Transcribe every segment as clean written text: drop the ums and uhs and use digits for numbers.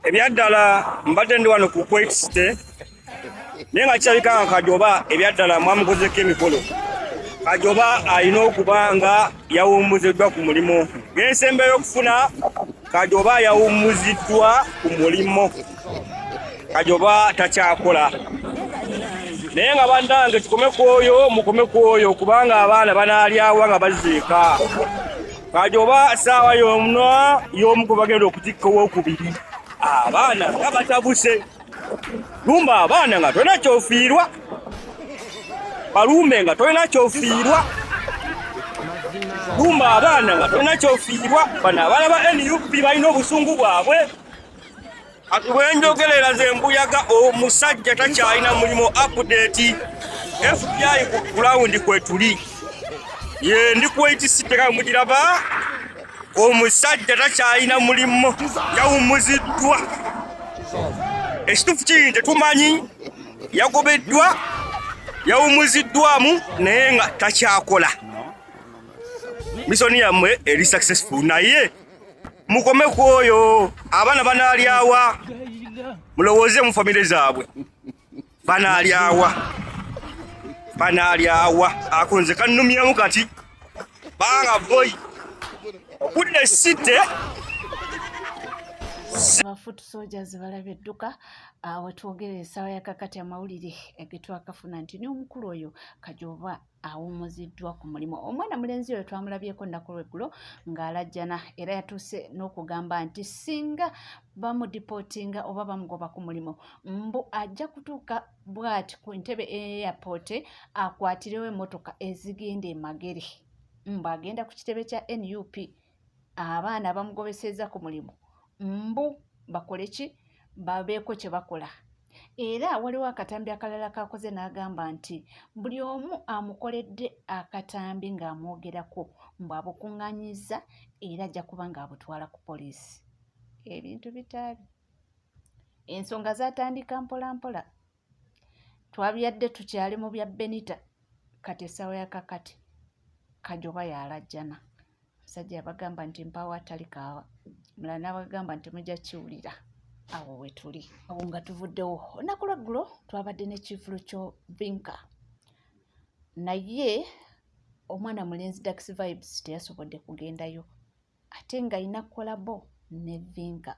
ebyaddala mbadde ndi wano ku Kuwait City naye nga kirabika nga Kajoba ebyaddala mwamukozeko emikolo. Kajoba alina okuba nga yawummuziddwa ku mulimu. Ng'ensembe y'okufuna Kajoba yawummuziddwa ku mulimu. Kajoba takyakola. Naye nga bannange tukome ku oyo mukome ku oyo kubanga abaana banaalyawa nga baziika. Kajoba ssaawa y'omu ku bagenda okutikka owookubiri. Abaana nga batabuse. Lumba abaana nga tolina kyofiirwa. Balumbe nga tolina kyofiirwa. Lumba abaana nga tolina kyofiirwa. Bano abaana ba NUP balina obusungu bwabwe. Bwenjogerera ze mbuyaga omusajja takyalina mulimu update. FBI ku ground kwetuli. Ye ndi Kuwait City nga mugiraba. Omusajja takyalina mulimu yawummuziddwa. Ekituufu kiri tetumanyi yagobeddwa yawummuziddwamu naye nga takyakola. Misoni yammwe eri successful naye mukome ku oyo abaana banaalyawa. Mulowooze mu famire zaabwe banaalyawa akonze kannumyamu kati banga boy okudde City Foot soldiers balabedduka wetwogera essaawa ya kakati amawulire getwakafuna nti n'omukulu oyo Kajoba awummuziddwa ku mulimu. Omwana mulenzi oyo twamulabyeko nnaku lweggulo ng'alajjana era yatuuse n'okugamba nti singa bamudipootinga oba bamugoba ku mulimu mbu ajja kutuuka bw'ati ku Entebbe airport akwatirewo emmotoka ezigenda e Magere mbu agenda ku kitebe kya NUP abaana abamugobesezza ku mulimu mbu bakole ki babeeko kye bakola. Era waliwo akatambi akalala kakoze n'agamba nti buli omu amukoledde akatambi ng'amwogerako mbu abukuŋŋanyiza era ajja kuba ng'abutwala ku poliisi. Ebintu bitaabi ensonga zatandika mpola mpola. Twabyadde tukyali mu bya Benita kati essaawa ya kakati Kajoba yalajjana. Musajja yabagamba nti mpaawo atali kaawa. Mulala n'abagamba nti mujja kiwulira awo we tuli. Awo nga tuvuddewo olunaku lweggulo twabadde n'ekivulo kyo Vinka. Naye omwana mulenzi Dax Vibes teyasobodde kugendayo ate nga alina kolabo ne Vinka.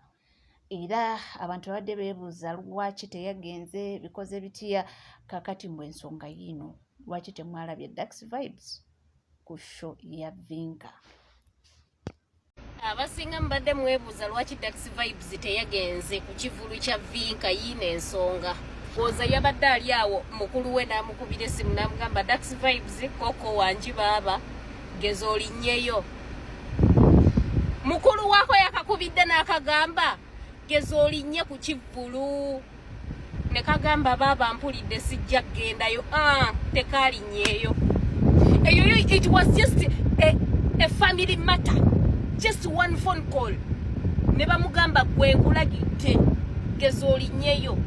Era abantu babadde beebuuza lwaki teyagenze bikoze bitya kakati mbwe ensonga yiino lwaki temwalabye Dax Vibes ku show ya Vinka. Abasinga mbadde mwebuuza lwaki Dax Vibes teyagenze ku kivulu kya Vinka yiino ensonga. Oza yabadde ali awo mukulu we n'amukubira essimu n'amugamba Dax Vibes koko wanji baaba geza olinnyeyo. Mukulu waako yakakubidde n'akagamba geza olinnye ku kivulu. Ne kagamba baaba mpulidde sijja kgendayo. Tekalinnyeyo. Eyo it was just a family matter. Just one phone call. Ne bamugamba gwe nkulagidde geza olinnyeyo.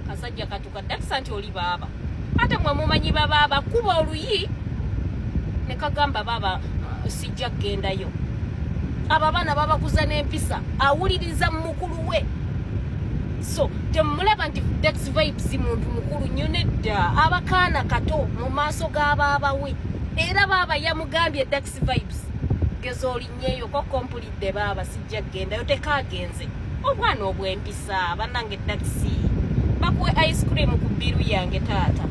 Kasajja katuka Dax anti oli baaba. Ate mwe mumanyi baaba kuba oluyi. Ne kagamba baaba sijja kgendayo. Abo abaana babakuza n'empisa awuliriza mukulu we. So temulaba nti Dax Vibes muntu mukulu nnyo nedda abakaana kato mu maaso g'abaaba we. Era baaba yamugambye Dax Vibes geza olinnyeyo koko mpulidde baaba sijja kgendayo tekagenze. Obwana obw'empisa bannange Dax bakuwe ice cream ku bbiru yange taata.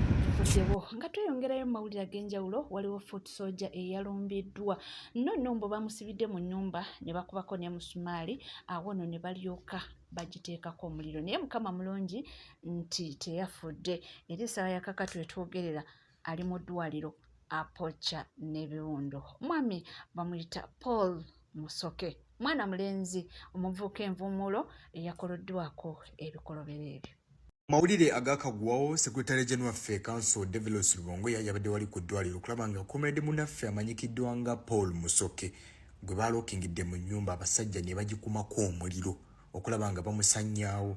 Nga tweyongerayo mu mawulire ag'enjawulo waliwo Foot soldier eyalumbiddwa nno mbo bamusibidde mu nnyumba ne bakubako ne musumaali awo nno ne balyoka bagiteekako omuliro naye mukama mulungi nti teyafudde. Era essaawa ya kakati wetwogerera ali mu ddwaliro apocca n'ebiwundo. Mwami bamuyita Paul Musoke mwana mulenzi omuvubuka envumulo eyakoloddwako ebikolobero ebyo. Mawulire agakagwawo Secretary General waffe Council Develos Lubongo yabadde wali ku ddwaliro okulaba nga komedi munaffe amanyikiddwa nga Paul Musoke gwe balookingidde mu nnyumba abasajja ne bagikumako omuliro okulaba nga bamusanyaawo.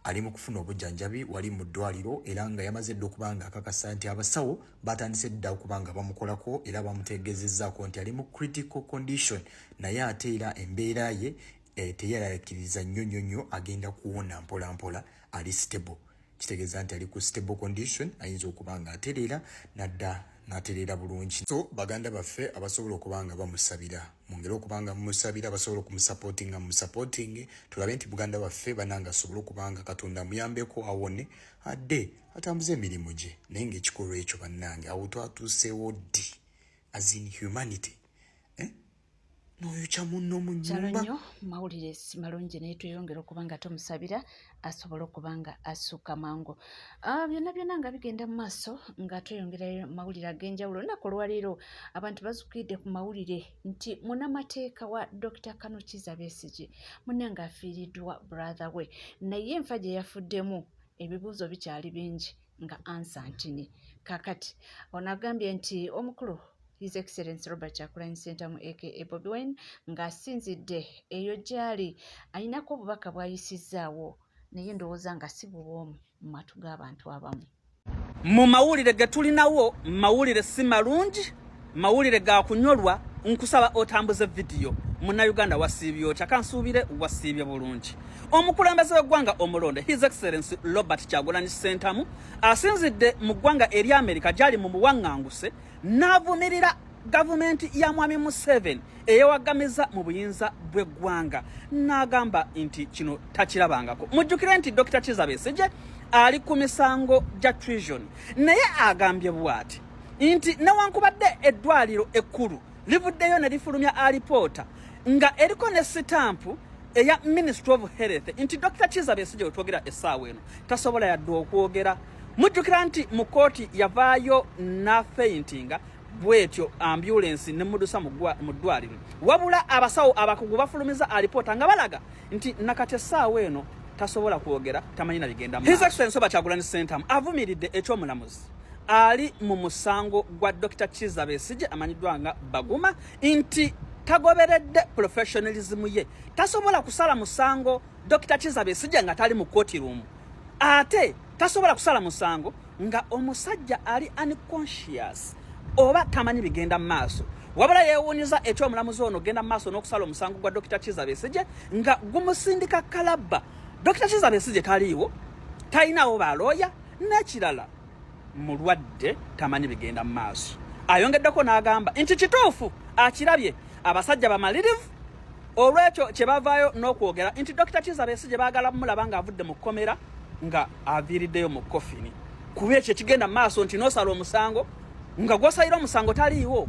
Ali mu kufuna obujjanjabi wali mu ddwaliro era nga yamaze dda okuba nga akakasa nti abasawo batandise dda okuba nga bamukolako era bamutegeezezzaako nti ali mu critical condition naye ate era embeera ye teyalakiriza nnyo agenda kuwona mpola ali stable. Kitegeeza nti ali ku stable condition, ayinza okuba nga atereera n'atereera bulungi. So baganda baffe abasobola okuba nga bamusabira, mwongere okuba nga mumusabira, abasobola okumusupporting, tulabe nti Buganda baffe bananga asobola okuba nga Katonda amuyambeko awone adde atambuze emirimu gye. Naye ng'ekikolwa ekyo bannange awo twatuuseewo ddi as in humanity. Noyo chamuno mu nyumba nnyo mawulire si malungi naye tuyongera okuba nga tumusabira asobola okuba nga asuuka mangu. Byonna nga bigenda mu maaso nga tweyongera mawulire ag'enjawulo. Olunaku olwaleero abantu bazukidde ku mawulire nti munnamateeka wa Dr. Kano Kizza Besigye munnange afiiriddwa brother we, naye enfa gye yafuddemu ebibuuzo bikyali bingi nga ansantini. Kakati ono agambye nti omukulu His Excellency Robert Kyagulanyi Ssentamu aka Bobi Wine ng'asinzidde eyo gy'ali ayinako obubaka bw'ayisizaawo naye ndowooza nga si bubwomu mu matu g'abantu abamu. Mu mawulire ge tulinawo mawulire si malungi, mawulire ga kunyolwa. Nkusaba otambuze video Munnayuganda wasiibye otya kansuubire wasiibye bulungi. Omukulembeze w'eggwanga omulonde His Excellency Robert Kyagulanyi Ssentamu asinzidde mu ggwanga eri Amerika gyali mu buwaŋŋanguse n'avumirira gavumenti ya Mwami Museveni eyawagamiza mu buyinza bw'eggwanga n'agamba nti kino takirabangako. Mujjukire nti Dr. Kizza Besigye ali ku misango gya treason, naye agambye bw'ati nti newankubadde eddwaliro ekkulu livuddeyo ne lifulumya alipoota nga eriko ne sitampu eya Ministry of Health nti Dr. Kizza Besigye otwogera essaawa eno tasobola yadde okwogera. Mujjukira nti mu kooti yavaayo n'afeintinga bwetyo ambulance ne mudusa mu ddwaliro, wabula abasawo abakugu bafulumiza alipoota nga balaga nti nakati essaawa eno tasobola kwogera, tamanyi na bigenda mu. His Excellency Robert Kyagulanyi Ssentamu avumiridde eky'omulamuzi ali mu musango gwa Dr. Kizza Besigye amanyiddwa nga Baguma nti tagoberedde professionalism ye, tasobola kusala musango Dr. Kizza Besigye nga tali mu court room, ate tasobola kusala musango nga omusajja ali unconscious oba tamanyi bigenda mu maaso. Wabula yeewuniza eky'omulamuzi ono genda mu maaso n'okusala omusango gwa Dr. Kizza Besigye nga gumusindika kalabba. Dr. Kizza Besigye taliiwo, talinawo balooya n'ekirala mulwadde tamanyi bigenda mu maaso. Ayongeddeko n'agamba nti kituufu akirabye abasajja bamalirivu olwekyo kye bavaayo n'okwogera nti Dr. Kizza Besigye baagala mulaba ng'avudde mu kkomera nga aviiriddeyo mu kofini. Kuba ekyo ekigenda mu maaso nti n'osala omusango nga gw'osalira omusango taliiwo.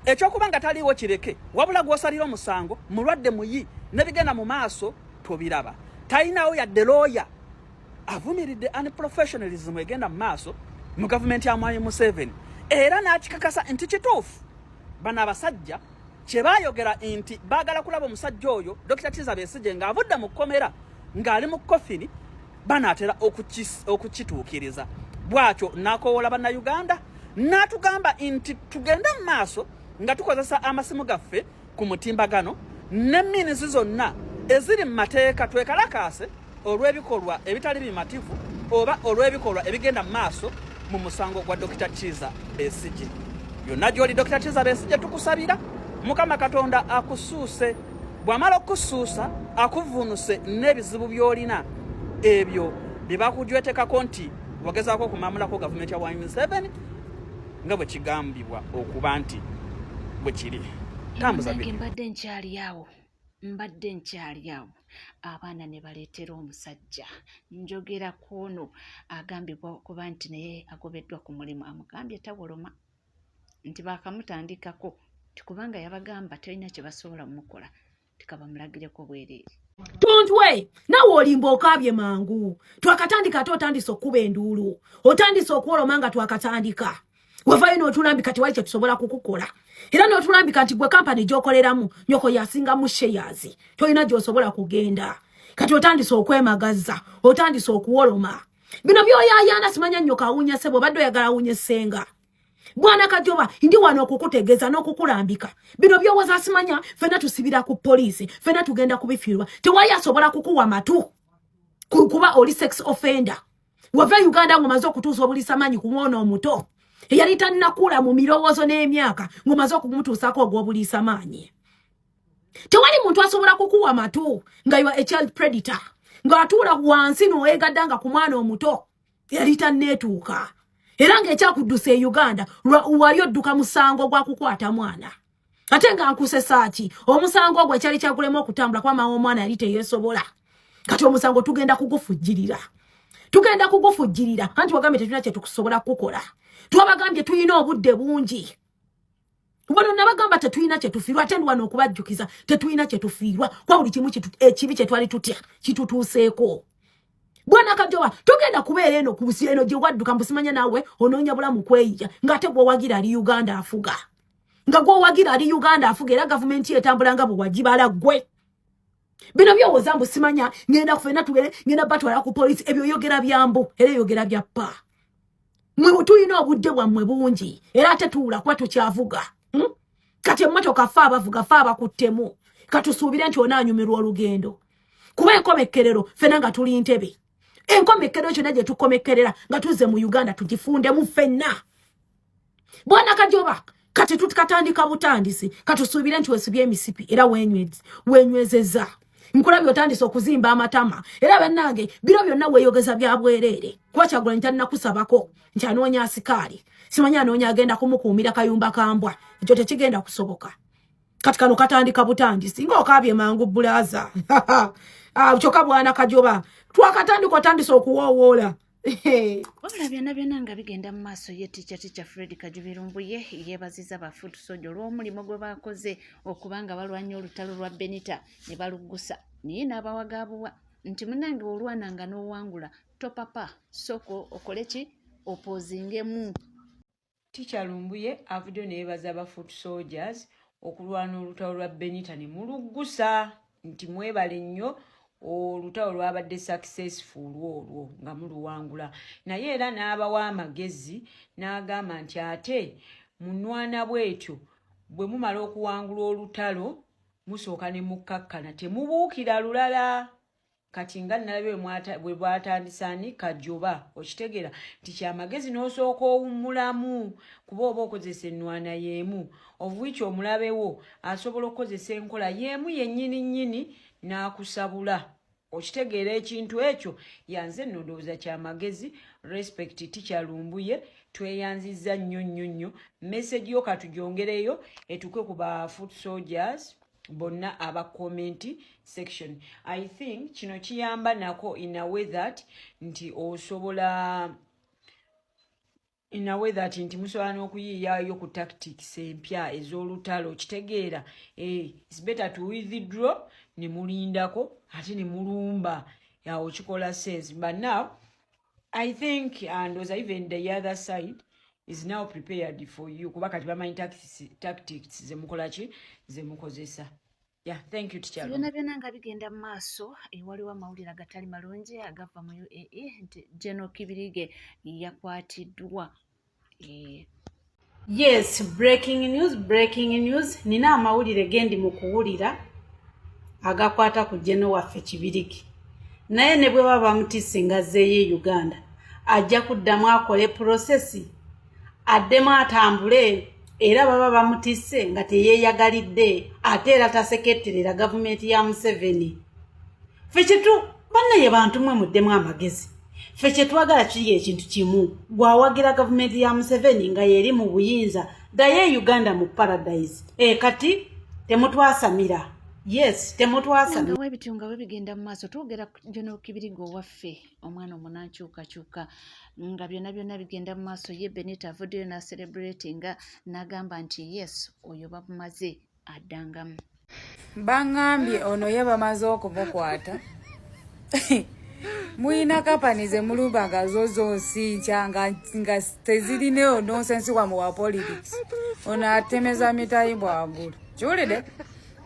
Ekyokuba nga taliiwo kireke, wabula gw'osalira omusango mulwadde muyi n'ebigenda mu maaso tobiraba. Talinawo yadde looya. Avumiridde unprofessionalism egenda mu maaso mu gavumenti ya Mwami Museveni era n'akikakasa nti kituufu bano abasajja kye baayogera nti baagala kulaba omusajja oyo Dr. Kizza Besigye ng'avudde mu kkomera ng'ali mu kofini banaatera okukituukiriza. Bw'atyo n'akoowola bannayuganda n'atugamba nti tugende mu maaso nga tukozesa amasimu gaffe ku mutimbagano n'emminizi zonna eziri mu mateeka twekalakaase olw'ebikolwa ebitali bimativu oba olw'ebikolwa ebigenda mu maaso mu musango gwa Dr. Kizza Besigye. Yonna gy'oli Dr. Kizza Besigye tukusabira Mukama Katonda akusuuse, bw'amala okusuusa akuvuunuse n'ebizibu by'olina ebyo bye bakujwetekako nti wagezaako okumamulako gavumenti ya Mwami Museveni nga bwe kigambibwa okuba nti bwe kiri. Tambuza bino. Mbadde nkyali awo abaana ne baleetera omusajja njogera kuno agambibwa okuba nti naye agobeddwa ku mulimu, amugambye tawoloma nti baakamutandikako tikubanga yabagamba talina kye basobola mukola tikabamulagireko bwereere. Tontwe nawe olimba okaabye mangu twakatandika ate otandise okkuba enduulu otandise okwoloma nga twakatandika wavayo n'otulambika tewali kye tusobola kukukola era n'otulambika nti gwe kampani gy'okoleramu nyoko yasinga mu shares tolina gy'osobola kugenda kati otandise okwemagaza otandise okuwoloma. Bino by'oyaayaana simanya nyoka awunya ssebo badde oyagala awunye ssenga. Bwana Kajoba ndi wano okukutegeeza n'okukulambika. Bino by'owoza simanya fena tusibira ku poliisi fena tugenda kubifiirwa tewali asobola kukuwa matu kuba oli sex offender. Wava Uganda ngomaze okutuusa obulisamanyi ku mwana omuto eyali tannakula mu mirowoozo n'emyaka ngomaze okumutuusaako ogw'obuliisamanyi. Tewali muntu asobola kukuwa matu nga you are a child predator. Nga atula wansi no egadanga ku mwana omuto. Yali tannetuuka. Era ng'ekyakudduse e Uganda wali odduka musango gwa kukwata mwana. Ate nga nkuse saaki omusango gwe kyali kyagulema okutambula kwa maama omwana yali teyeesobola. Kati omusango tugenda kugufujjirira. Tugenda kugufujjirira anti wagambe tetulina kye tukusobola kukola. Twabagambye tuyina obudde bungi. Wano nabagamba tetuyina kye tufiirwa ate ndi wano okubajjukiza tetuyina kye tufiirwa kwa buli kimu ekibi kye twali tutya kitutuuseeko. Bwana Kajoba tugenda kubeera eno ku busi eno gye wadduka mbusimanya nawe onoonya bulamu kweyiya ng'ate gwe wagira ali Uganda afuga. Nga gwe wagira ali Uganda afuga era gavumenti etambula nga bwe wagibala gwe. Bino byowooza mbusimanya ngenda kufena tugere ngenda batwala ku poliisi ebyo yogera byambu era yogera bya ppa. Mwe tuyina obudde bwammwe bungi era ate tuula kwa tukyavuga. Kati emmotoka ffe abavuga ffe abakuttemu katusuubire nti onaanyumirwa olugendo. Kuba enkomekkerero ffena nga tuli Ntebe. Enkomekkerero kyonna gye tukomekkerera nga tuzze mu Uganda tugifundemu ffenna. Bwana Kajoba kati tutukatandika butandisi katusuubire nti weesibye emisipi era wenywezeza. Nkulabye otandise okuzimba amatama era bannange biro byonna weeyogeza bya bwereere kuba Kyagulanyi tannakusabako nti anoonya asikaali simanya anoonya agenda kumukuumira kayumba kambwa ekyo tekigenda kusoboka. Kati kano katandika butandisi ng'okaabye mangu bulaza. Kyokka Bwana Kajoba twakatandika otandise okuwoowoola. Wabula byonna nga bigenda mu maaso ye Teacher Fred Kajubirumbuye yeebaziza ba Foot Soldier olw'omulimu gwe baakoze okuba nga balwanya olutalo lwa Benita ne baluggusa naye n'abawagaabuwa nti munnange olwananga n'owangula topapa soko okole ki opozingemu. Teacher Lumbuye avudde neebaza ba Foot Soldiers okulwana olutalo lwa Benita ne muluggusa nti mwebale nnyo olutalo lwabadde successful olwo nga muluwangula naye era n'abawa amagezi n'agamba nti ate munwana bwetyo bwe mumala okuwangula olutalo musooka ne mukkakkana temubuukira lulala. Kati nga nalabye bwe bwatandisa ni Kajoba okitegeera nti kyamagezi n'osooka owummulamu kuba oba okozesa ennwana y'emu of which omulabewo asobola okukozesa enkola y'emu yennyini nnyini n'akusabula. Okitegeera ekintu ekyo yanze nno ndowooza kyamagezi. Respect Teacher Lumbuye tweyanzizza nnyo. Message yo katugyongereyo etuke ku ba Foot Soldiers bonna aba comment section. I think kino kiyamba nako in a way that nti osobola nti musobola n'okuyiiyayo ku tactics empya ez'olutalo kitegeera. It's better to withdraw ne mulindako ate ne mulumba yawo kikola sense. But now I think and was even the other side is now prepared for you kuba kati bamanyi tactics zemukolachi zemukozesa. Yeah, thank you Teacher. Byonna nga bigenda mu maaso waliwo amawulire agatali malungi agava mu UAE nti General Kibirige yakwatiddwa. Yes, breaking news. Nina amawulire gendi mu kuwulira agakwata ku General waffe Kibirige. Naye ne bwe baba mutisse ngazzeeyo Uganda ajja kuddamu akole prosesi addemu atambule era baba bamutisse nga teyeeyagalidde ate era taseketterera gavumenti ya Museveni. Ffe kyetu bannaye bantu mwe muddemu amagezi. Ffe kyetwagala kiri ekintu kimu gwawagira gavumenti ya Museveni nga yeri mu buyinza daye Uganda mu paradise. Kati temutwasamira. Yes, temutwasamira. Nga webityo nga bigenda mu maaso twogera General Kibirige owaffe omwana omunankyukakyuka nga byonna bigenda mu maaso ye Benita avuddeyo na celebrating n'agamba nti yes oyo bamumaze addangamu. Bangambye ono ye bamaze okumukwata. Muyina kapani ze mulumbaga zozonsinkya nga tezirinayo nonsensi wamu wa politics. Ono atemeza mitayimbo waggulu. Kiwulidde?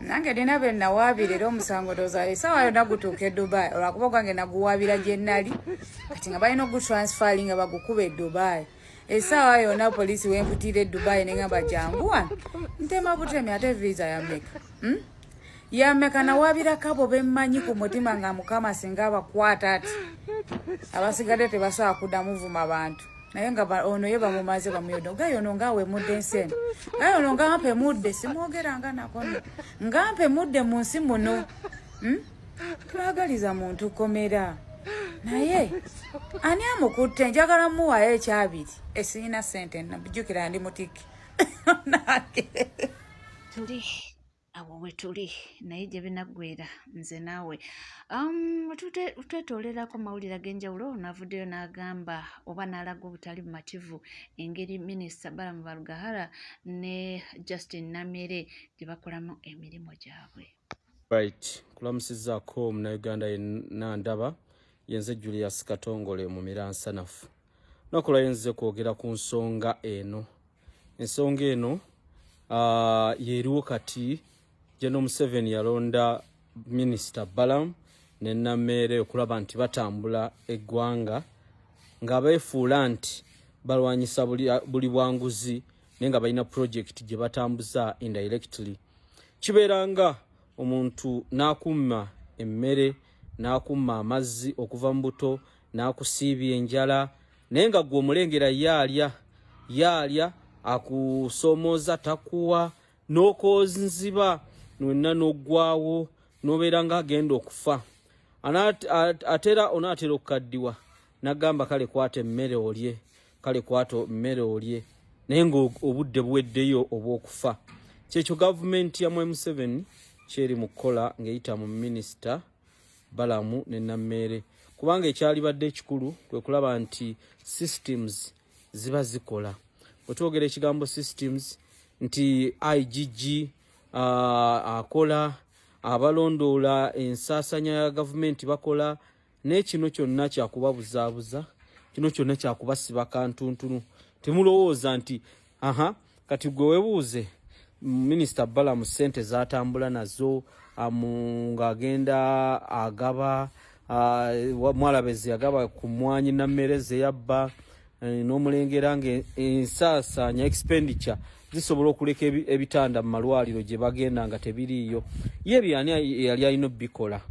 Nange dina be nawaabira era omusango tozaale sawa yonna gutuuka e Dubai olwakuba gwange naguwaabira gye nnali kati nga balina ogutransferi nga bagukuba e Dubai. Essaawa yonna poliisi wemputira e Dubai ne ngamba jangu wano ntema butemi ate visa yameka. Yameka nawaabira kabo bemmanyi ku mutima nga Mukama singa abakwata ati abasigadde tebasobola kuddamu vuma bantu. naye nga ono ye bamumaze bamuyodo gayono ngawe mudde enseno gayono ngampe mudde simwogeranga nakono ngampe mudde mu nsi muno twagaliza muntu komera naye ani amukutte njagala muwayo ekyabiri esirina sente nabijjukira ndi mutiki tuli awo we tuli naye gye binaggwera nze naawe twetoolerako mawulire ag'enjawulo n'avuddeyo n'agamba oba n'alaga obutali bumativu engeri minisita Balamu Barugahara ne Justin Namere gye bakolamu emirimu gyabwe. Right, kulamusizzaako omunnayuganda yenna ndaba yenze Julius Katongole mu Miransanafu. Nakola yenze kwogera ku nsonga eno. Ensonga eno yeriwo kati General Museveni yalonda Minister Balamu ne Namere okulaba nti batambula eggwanga nga beefuula nti balwanyisa buli bwanguzi naye nga balina project gye batambuza indirectly. Kibeeranga omuntu n'akumma emmere n'akumma amazzi okuva mu buto n'akusiibya enjala naye nga gwe omulengera yaalya akusomooza takuwa n'okozinziba nwenna n'oggwawo n'obeera nga agenda okufa atera onaatera okukaddiwa n'agamba kale kwata emmere olye naye nga obudde buweddeyo obw'okufa. Kyekyo gavumenti ya Museveni kyeri mu kukola ng'eyita mu minisita Balamu ne Namere kubanga ekyalibadde ekikulu kwe kulaba nti systems ziba zikola. Bwe twogera ekigambo systems nti IGG akola abalondoola ensaasanya ya gavumenti bakola n'ekino kyonna kyakubabuzaabuza kino kyonna kyakubasiba kantuntunu. Temulowooza nti kati gwe webuuze Minisita Balamu ssente zatambula nazo ng'agenda agaba Mwalabezi yagaba ku mwanyi Namere ze yabba n'omulengera ng'ensaasanya expenditure zisobola okuleka ebitanda mu malwaliro gye bagenda nga tebiriiyo. Ye byani yali alina bikola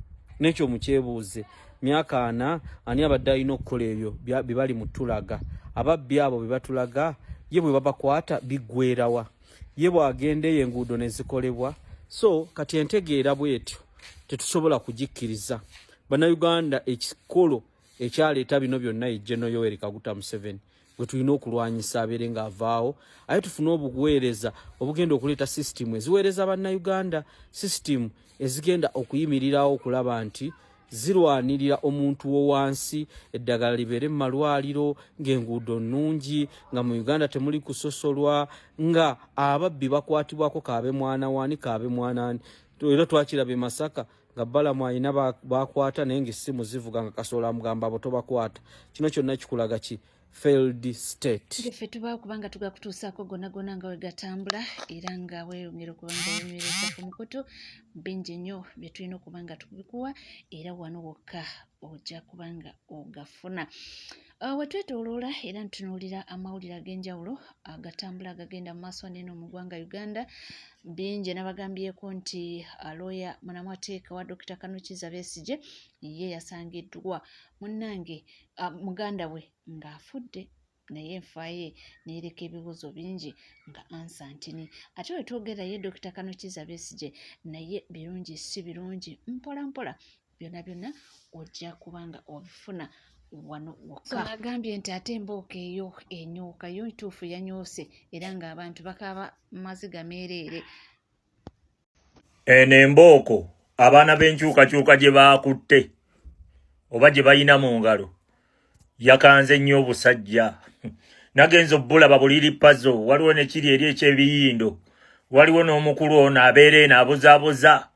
n'ekyo mukyebuuze myaka 4 ani abadde alina okukola ebyo bye bali mu tulaga ababbi abo bye batulaga ye bwe babakwata biggwerawa ye bw'agendeyo enguudo ne zikolebwa. So kati entegeera bwetyo tetusobola kugikkiriza. Bannayuganda ekikolo ekyaleeta bino byonna ye General Yoweri Kaguta Museveni gwe tulina okulwanyisa abeere ng'avaawo aye tufune obuweereza obugenda okuleeta sisitimu eziweereza bannayuganda, sisitimu ezigenda okuyimirirawo okulaba nti zirwanirira omuntu wo wansi, eddagala libeere mu malwaliro, ng'enguudo nnungi, nga mu Uganda temuli kusosolwa, nga ababbi bakwatibwako kaabe mwana wani kaabe mwanani. Era twakiraba e Masaka nga Balamu ayina bakwata naye ng'essimu zivuga nga Kasoola amugamba abo tobakwata. Kino kyonna kikulaga ki? Failed state. Ffe tuba kubanga tugakutuusaako gonna nga we gatambula era nga weeyongera okuba nga weemereza ku mukutu bingi nnyo bye tulina okuba nga tubikuwa era wano wokka ojja kuba nga ogafuna. Wetwetooloola era ntunuulira amawulire ag'enjawulo agatambula agagenda mu maaso n'eno mu ggwanga Uganda. Bingi nabagambyeko nti lawyer munnamateeka wa Dr. Kanukiza Besigye ye yasangiddwa munnange muganda we ng'afudde naye enfa ye neereka ebibuuzo bingi nga ansantini. Ate we twogera ye Dr. Kanukiza Besigye naye birungi si birungi mpola mpola byonna ojja kuba nga obifuna wano wokka. Agambye nti ate embooka eyo enyuuka yo ntuufu yanyoose era ng'abantu bakaaba maziga meereere. Eno embooko abaana b'enkyukakyuka gye baakutte oba gye balina mu ngalo yakanze nnyo obusajja. Nagenza obbulaba buliri pazo waliwo ne kiri eri ekyebiyindo waliwo n'omukulu ono abeera eno abuzaabuza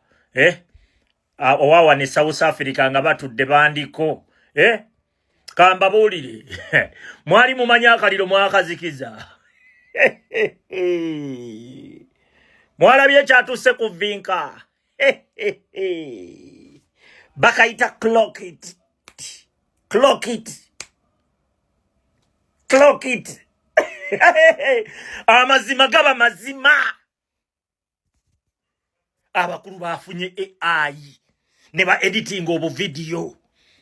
owawa ne South Africa nga batudde bandiko kamba buulire mwali mumanya akaliro mwakazikiza mwalabye ekyatuuse ku vinka bakayita clock it amazima gaba mazima. Abakulu bafunye AI ne ba editing obu video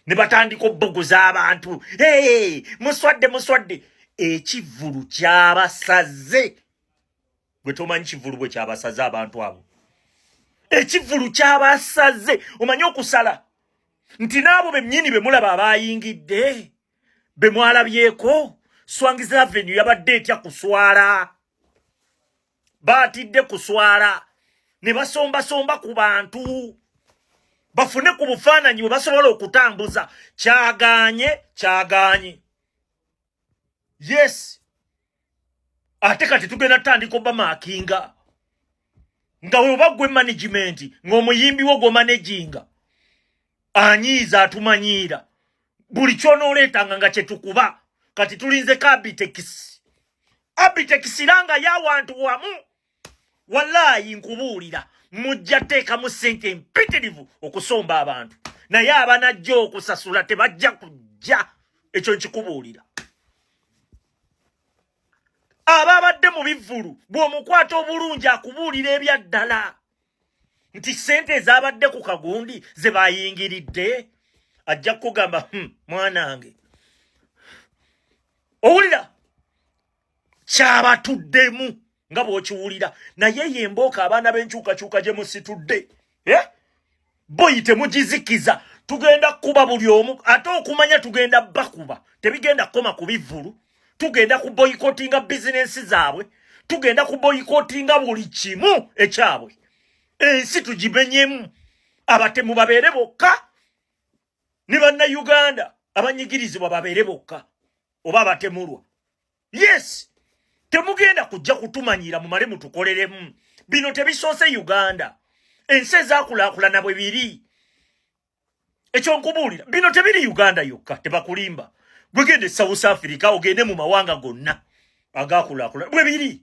ne batandika obbogoza abantu muswadde ekivulu kyabasaze gwe tomanyi kivulu bwe kyabasaze abantu abo ekivulu kyabasaze omanyi okusala nti naabo bennyini bemulaba abayingidde bemwalabyeko Swangiza Avenue yabadde etya kuswala batidde kuswala ne basomba ku bantu bafune ku bufaananyi bwe basobola okutambuza kyaganye yes ate kati tugenda tutandika obamakinga nga we bagwe management ng'omuyimbi wo gomanaginga anyiiza atumanyiira buli kyonooleetanga nga kyetukuba kati tulinze Abitex langa y'awantu wamu wallahi nkubuulira mujja teekamu ssente mpitirivu okusomba abantu naye abanajja okusasula tebajja kujja ekyo nkikubuulira ababadde mu bivvulu bw'omukwata obulungi akubuulira ebyaddala nti ssente ezabadde ku kagundi ze bayingiridde ajja kugamba mwanange owulira kyabatuddemu nga bw'okiwulira naye yembooka abaana b'enkyukakyuka gye musitudde boyi temugizikiza tugenda kuba buli omu ate okumanya tugenda bakuba tebigenda kukoma ku bivvulu tugenda kuboyikotinga bizinensi zaabwe tugenda kuboyikotinga buli kimu ekyabwe ensi tugimenyemu abatemu babeere bokka ne bannayuganda abanyigirizibwa babeere bokka oba abatemulwa yes temugenda kujja kutumanyira mumale mutukoleremu bino tebisoose Uganda ensi ezaakulaakulana bwe biri ekyo nkubuulira bino tebiri Uganda yokka tebakulimba gwegende South Africa ogende mu mawanga gonna agaakulaakulana bwe biri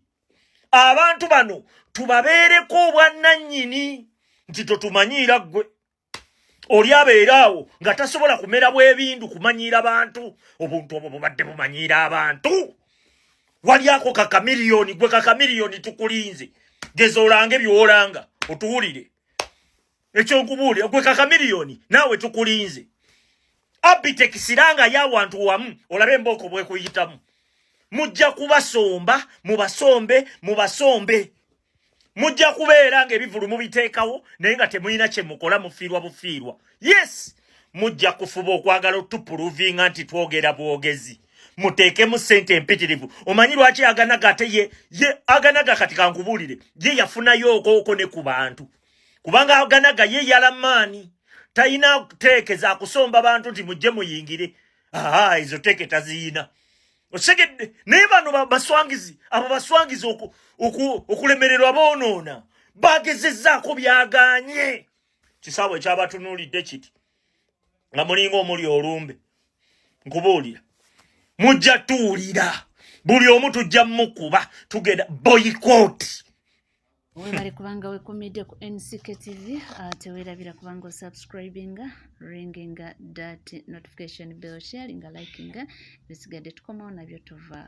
abantu bano tubabeereko obwannannyini nti totumanyiira ggwe oli abeeraawo nga tasobola kumera bw'ebindu kumanyiira bantu obuntu obwo bubadde bumanyiira abantu waliako kakamiliyoni gwe kakamiliyoni tukulinze geza olange byolanga otuwulire ekyo nkubuulira gwe kakamiliyoni naawe tukulinze Abitex langa y'awantu wamu olabe embooko bwekuyitamu mujja kubasomba mubasombe mujja kubeera ng'ebivulu mubiteekawo naye nga temulina kye mukola mufiirwa bufiirwa yes mujja kufuba okwagala otupuluvinga nti twogera bwogezi muteekemu ssente empitirivu omanyi lwaki aganaga ate ye aganaga kati kankubuulire ye yafunayo okooko ne ku bantu kubanga aganaga ye yalamaani talina teekeza akusomba bantu nti mujje muyingire ezo teeke taziina osegedde naye bano baswangizi abo baswangizi okulemererwa boonoona bagezezzaako byaganye kisaawe ekyabatunuulidde kiti nga mulinga omuli olumbe nkubuulira mujja tuwulira buli omu tujja mukuba tugenda boycott webale kubanga wekumidde ku NCK TV teweerabira kubanga osubscribinga ringinga that notification bell sharinga likinga bisigadde tukomawo nabyo tuva